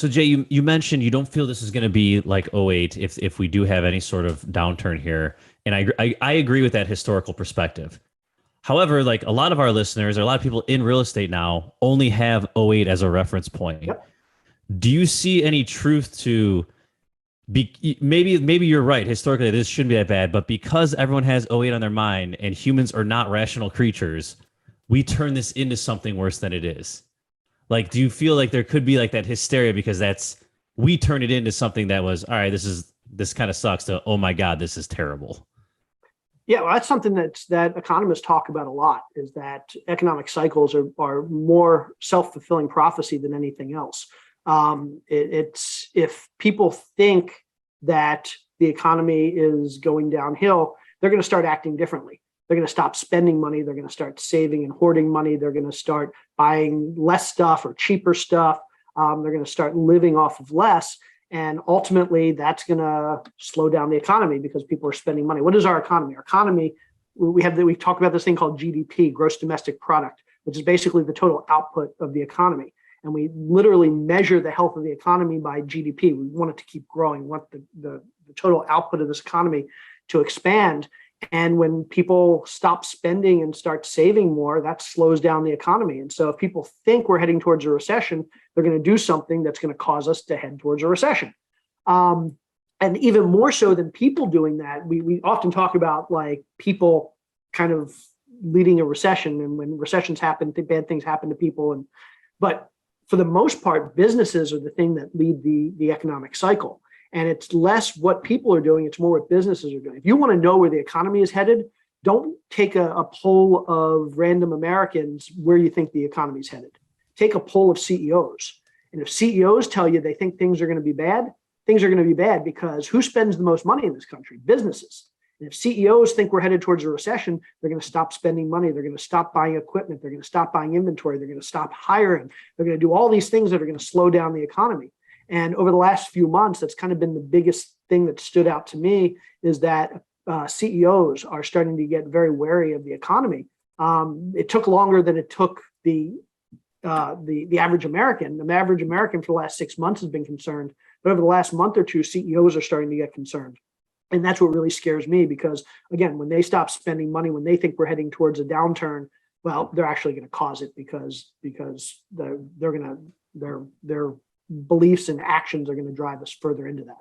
So Jay, you mentioned you don't feel this is going to be like '08 if we do have any sort of downturn here, and I agree with that historical perspective. However, like a lot of our listeners or a lot of people in real estate now only have '08 as a reference point. Yep. Do you see any truth to maybe you're right historically this shouldn't be that bad, but because everyone has '08 on their mind and humans are not rational creatures, we turn this into something worse than it is? Like, do you feel like there could be like that hysteria because we turn it into something that was, all right, this kind of sucks, to, oh my God, this is terrible? Yeah, well, that's something that economists talk about a lot, is that economic cycles are more self-fulfilling prophecy than anything else. It's if people think that the economy is going downhill, they're going to start acting differently. They're going to stop spending money. They're going to start saving and hoarding money. They're going to start buying less stuff or cheaper stuff. They're going to start living off of less. And ultimately, that's going to slow down the economy because people are spending money. What is our economy? Our economy, we talk about this thing called GDP, gross domestic product, which is basically the total output of the economy. And we literally measure the health of the economy by GDP. We want it to keep growing. We want the total output of this economy to expand. And when people stop spending and start saving more, that slows down the economy. And so if people think we're heading towards a recession, they're going to do something that's going to cause us to head towards a recession. And even more so than people doing that, we often talk about like people kind of leading a recession. And when recessions happen, bad things happen to people. But for the most part, businesses are the thing that lead the economic cycle. And it's less what people are doing, it's more what businesses are doing. If you want to know where the economy is headed, don't take a poll of random Americans where you think the economy is headed. Take a poll of CEOs. And if CEOs tell you they think things are going to be bad, things are going to be bad because who spends the most money in this country? Businesses. And if CEOs think we're headed towards a recession, they're going to stop spending money. They're going to stop buying equipment. They're going to stop buying inventory. They're going to stop hiring. They're going to do all these things that are going to slow down the economy. And over the last few months, that's kind of been the biggest thing that stood out to me, is that CEOs are starting to get very wary of the economy. It took longer than it took the average American. The average American for the last 6 months has been concerned, but over the last month or two, CEOs are starting to get concerned. And that's what really scares me, because again, when they stop spending money, when they think we're heading towards a downturn, well, they're actually going to cause it because their beliefs and actions are going to drive us further into that.